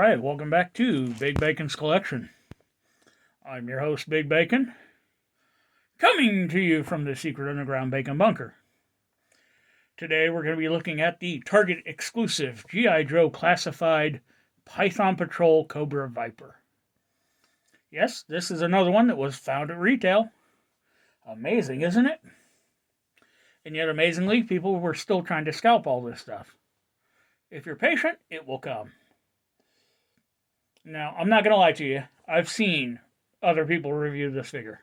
Alright, welcome back to Big Bacon's Collection. I'm your host, Big Bacon, coming to you from the secret underground bacon bunker. Today we're going to be looking at the Target exclusive G.I. Joe classified Python Patrol Cobra Viper. Yes, this is another one that was found at retail. Amazing, isn't it? And yet amazingly, people were still trying to scalp all this stuff. If you're patient, it will come. Now, I'm not going to lie to you. I've seen other people review this figure.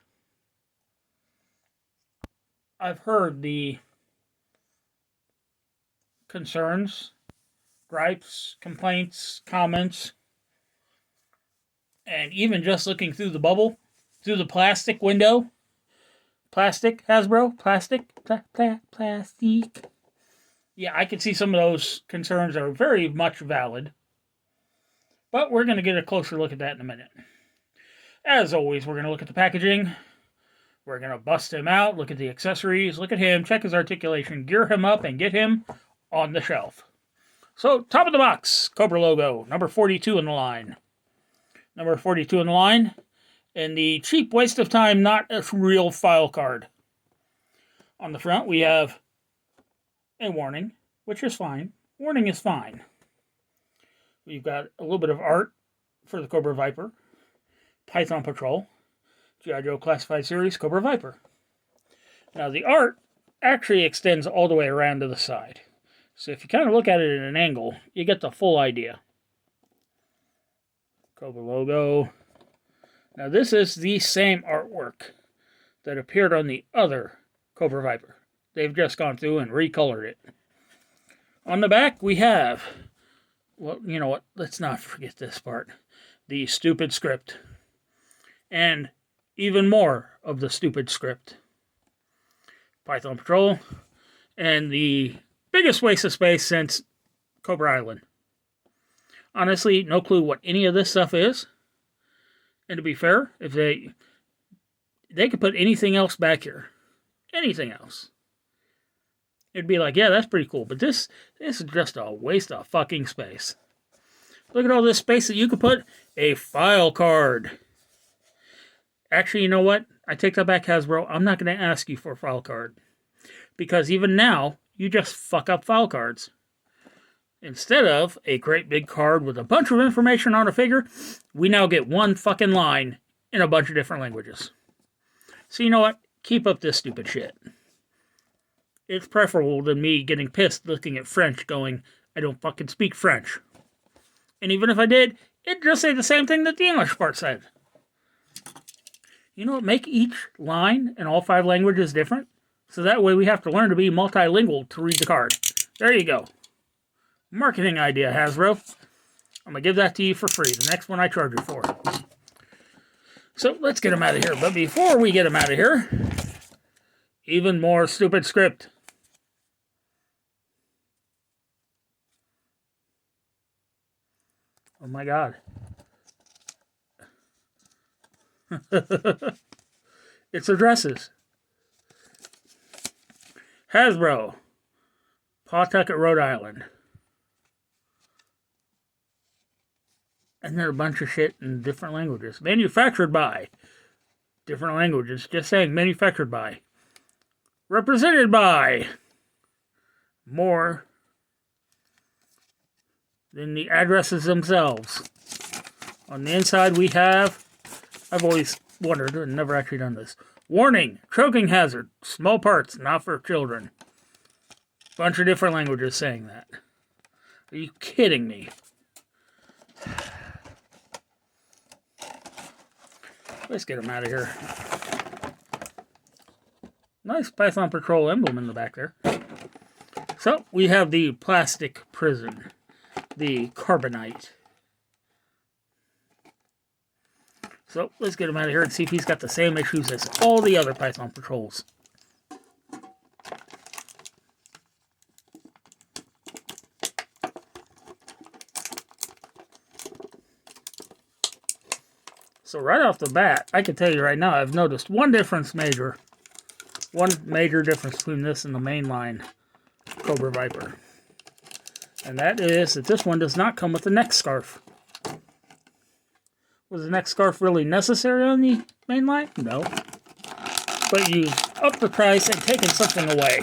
I've heard the concerns, gripes, complaints, comments, and even just looking through the bubble, through the plastic window. Plastic, Hasbro? Plastic? Plastic. Yeah, I can see some of those concerns are very much valid. But we're going to get a closer look at that in a minute. As always, we're going to look at the packaging. We're going to bust him out, look at the accessories, look at him, check his articulation, gear him up, and get him on the shelf. So, top of the box, Cobra logo, number 42 in the line. Number 42 in the line, and the cheap waste of time, not a real file card. On the front, we have a warning, which is fine. Warning is fine. We've got a little bit of art for the Cobra Viper, Python Patrol, G.I. Joe Classified Series, Cobra Viper. Now, the art actually extends all the way around to the side. So if you kind of look at it at an angle, you get the full idea. Cobra logo. Now, this is the same artwork that appeared on the other Cobra Viper. They've just gone through and recolored it. On the back, we have... well, you know what? Let's not forget this part. The stupid script. And even more of the stupid script. Python Patrol. And the biggest waste of space since Cobra Island. Honestly, no clue what any of this stuff is. And to be fair, if they could put anything else back here. Anything else. It'd be like, yeah, that's pretty cool. But this is just a waste of fucking space. Look at all this space that you could put a file card. Actually, you know what? I take that back, Hasbro. I'm not going to ask you for a file card. Because even now, you just fuck up file cards. Instead of a great big card with a bunch of information on a figure, we now get one fucking line in a bunch of different languages. So you know what? Keep up this stupid shit. It's preferable than me getting pissed looking at French going, I don't fucking speak French. And even if I did, it'd just say the same thing that the English part said. You know what? Make each line in all 5 languages different. So that way we have to learn to be multilingual to read the card. There you go. Marketing idea, Hasbro. I'm going to give that to you for free. The next one I charge you for. So let's get him out of here. But before we get him out of here, even more stupid script. Oh my god. It's addresses. Hasbro. Pawtucket, Rhode Island. And then a bunch of shit in different languages. Manufactured by. Different languages. Just saying manufactured by. Represented by. More than the addresses themselves. On the inside we have, I've always wondered and never actually done this. Warning, choking hazard, small parts, not for children. Bunch of different languages saying that. Are you kidding me? Let's get him out of here. Nice Python Patrol emblem in the back there. So, we have the plastic prison. The carbonite. So, let's get him out of here and see if he's got the same issues as all the other Python Patrols. So right off the bat, I can tell you right now, I've noticed one major difference between this and the mainline Cobra Viper. And that is that this one does not come with a neck scarf. Was the next scarf really necessary on the main line? No. But you upped the price and taken something away.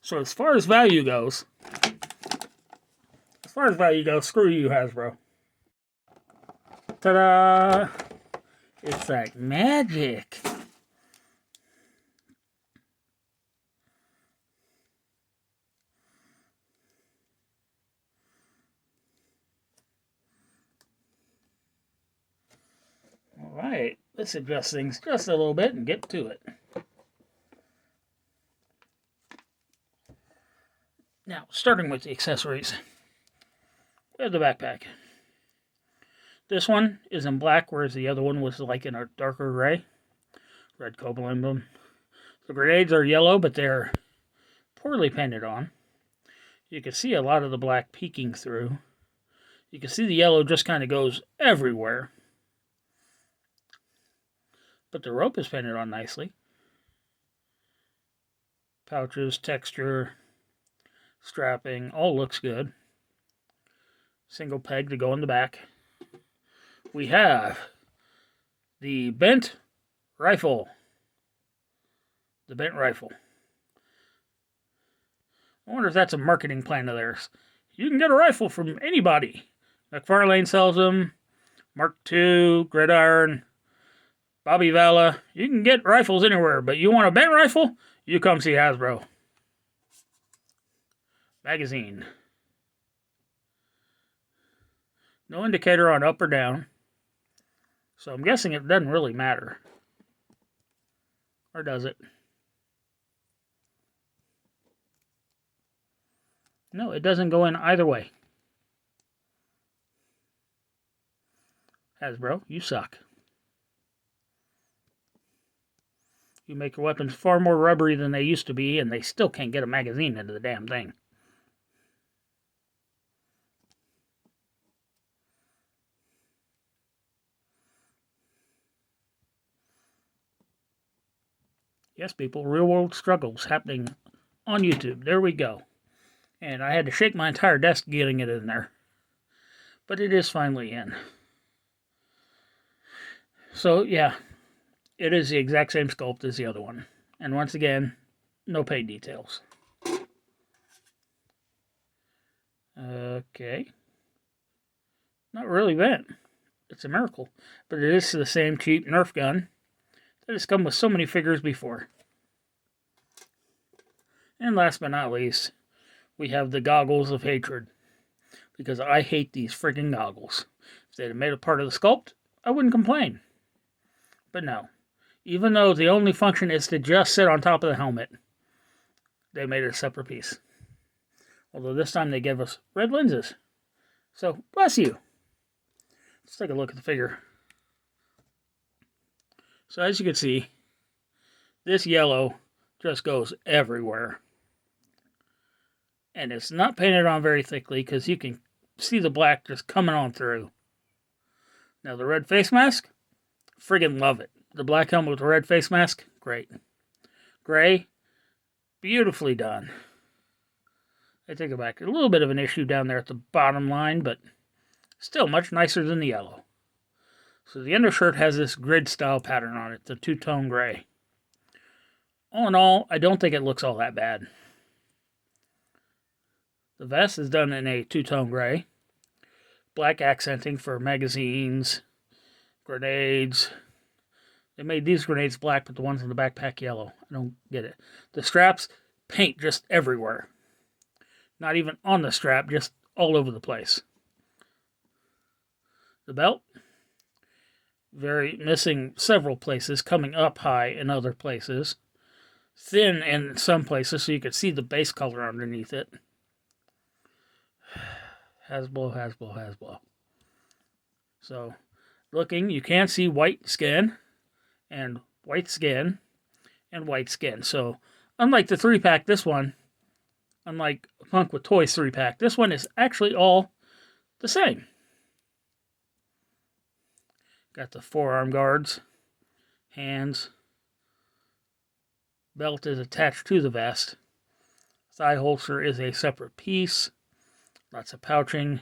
So as far as value goes, screw you, Hasbro. Ta-da! It's like magic. Alright, let's adjust things just a little bit and get to it. Now, starting with the accessories. We have the backpack. This one is in black, whereas the other one was like in a darker gray. Red Cobra emblem. The grenades are yellow, but they're poorly painted on. You can see a lot of the black peeking through. You can see the yellow just kind of goes everywhere. But the rope is painted on nicely. Pouches, texture, strapping, all looks good. Single peg to go in the back. We have the bent rifle. The bent rifle. I wonder if that's a marketing plan of theirs. You can get a rifle from anybody. McFarlane sells them. Mark II, Gridiron, Bobby Valla. You can get rifles anywhere, but you want a bent rifle? You come see Hasbro. Magazine. No indicator on up or down. So I'm guessing it doesn't really matter. Or does it? No, it doesn't go in either way. Hasbro, you suck. You make your weapons far more rubbery than they used to be, and they still can't get a magazine into the damn thing. Yes, people, real-world struggles happening on YouTube. There we go. And I had to shake my entire desk getting it in there. But it is finally in. So, yeah, it is the exact same sculpt as the other one. And once again, no paint details. Okay. Not really bent. It's a miracle. But it is the same cheap Nerf gun that has come with so many figures before. And last but not least, we have the goggles of hatred. Because I hate these friggin' goggles. If they'd have made a part of the sculpt, I wouldn't complain. But no. Even though the only function is to just sit on top of the helmet, they made it a separate piece. Although this time they gave us red lenses. So, bless you. Let's take a look at the figure. So as you can see, this yellow just goes everywhere. And it's not painted on very thickly because you can see the black just coming on through. Now the red face mask, friggin' love it. The black helmet with the red face mask, great. Gray, beautifully done. I take it back. A little bit of an issue down there at the bottom line, but still much nicer than the yellow. So the undershirt has this grid style pattern on it, the two-tone gray. All in all, I don't think it looks all that bad. The vest is done in a two-tone gray. Black accenting for magazines, grenades. They made these grenades black, but the ones in the backpack yellow. I don't get it. The straps, paint just everywhere. Not even on the strap, just all over the place. The belt, missing several places, coming up high in other places. Thin in some places, so you could see the base color underneath it. Hasbro. So, looking, you can see white skin, and white skin, and white skin. So, unlike the 3-pack, this one, unlike Punk with Toys 3-pack, this one is actually all the same. Got the forearm guards, hands. Belt is attached to the vest. Thigh holster is a separate piece. Lots of pouching.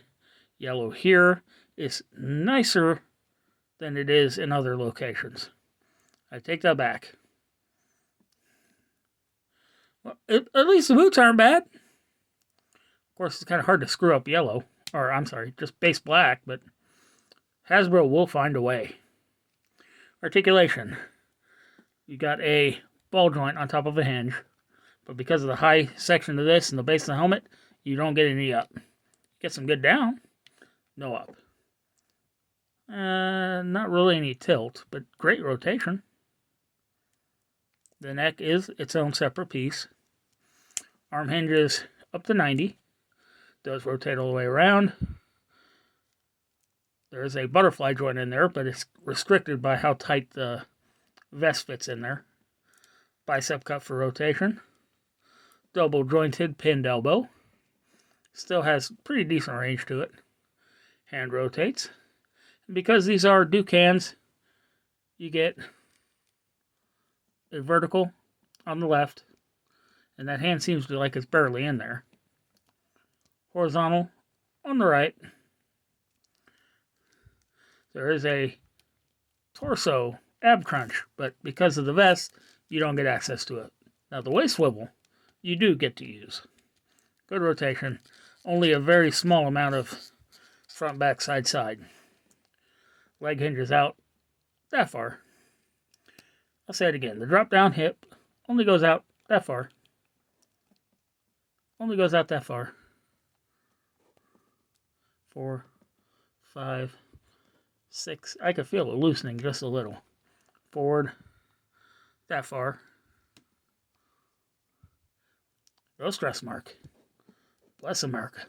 Yellow here. is nicer than it is in other locations. I take that back. Well, at least the boots aren't bad. Of course, it's kind of hard to screw up yellow. Or, I'm sorry, just base black, but Hasbro will find a way. Articulation. You got a ball joint on top of a hinge, but because of the high section of this and the base of the helmet, you don't get any up. Get some good down, no up. Not really any tilt, but great rotation. The neck is its own separate piece. Arm hinges up to 90. Does rotate all the way around. There's a butterfly joint in there, but it's restricted by how tight the vest fits in there. Bicep cut for rotation. Double jointed pinned elbow. Still has pretty decent range to it. Hand rotates. And because these are Ducans, you get a vertical on the left, and that hand seems to like it's barely in there. Horizontal on the right. There is a torso ab crunch, but because of the vest, you don't get access to it. Now the waist swivel, you do get to use. Good rotation. Only a very small amount of front, back, side, side. Leg hinges out that far. I'll say it again. The drop down hip only goes out that far. Only goes out that far. 4, 5, 6. I could feel it loosening just a little. Forward that far. No stress mark. Bless America.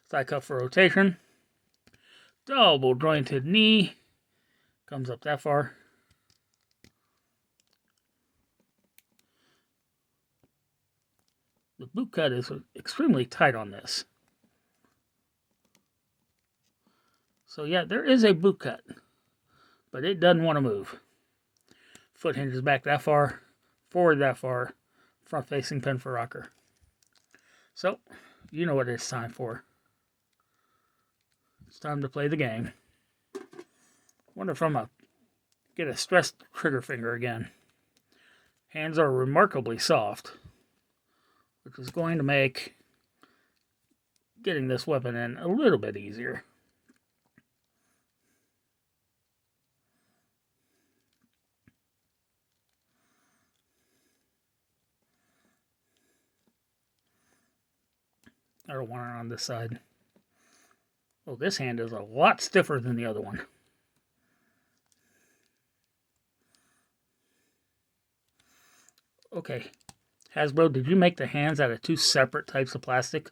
Thigh cup for rotation. Double jointed knee. Comes up that far. The boot cut is extremely tight on this. So yeah, there is a boot cut, but it doesn't want to move. Foot hinges back that far, forward that far, front facing pin for rocker. So, you know what it's time for. It's time to play the game. Wonder if I'm going to get a stressed trigger finger again. Hands are remarkably soft, which is going to make getting this weapon in a little bit easier. I don't want it on this side. Oh, this hand is a lot stiffer than the other one. Okay, Hasbro, did you make the hands out of 2 separate types of plastic?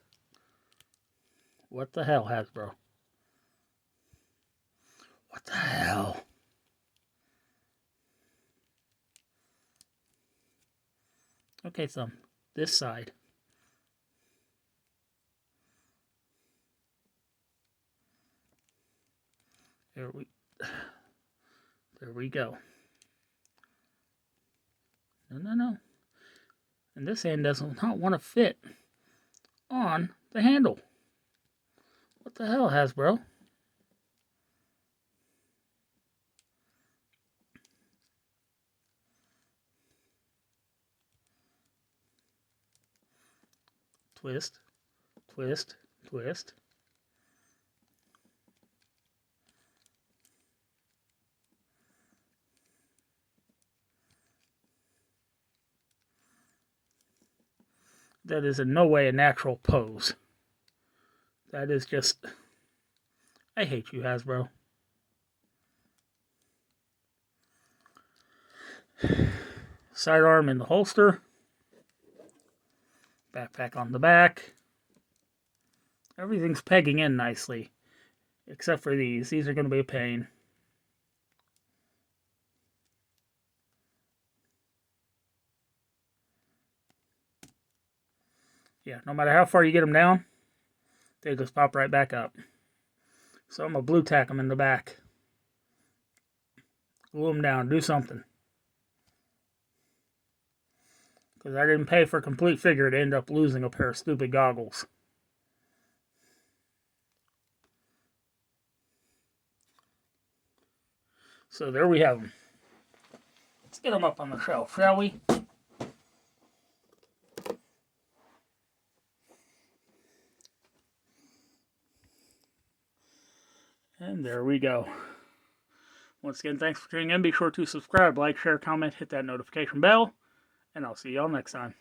What the hell, Hasbro? What the hell? Okay, thumb. This side. There we go. No. And this hand does not want to fit on the handle. What the hell, Hasbro? Twist, twist, twist. That is in no way a natural pose. That is just... I hate you, Hasbro. Sidearm in the holster. Backpack on the back. Everything's pegging in nicely. Except for these. These are going to be a pain. Yeah, no matter how far you get them down, they just pop right back up. So I'm going to blue tack them in the back. Glue them down. Do something. Because I didn't pay for a complete figure to end up losing a pair of stupid goggles. So there we have them. Let's get them up on the shelf, shall we? And there we go. Once again, thanks for tuning in. Be sure to subscribe, like, share, comment, hit that notification bell, and I'll see y'all next time.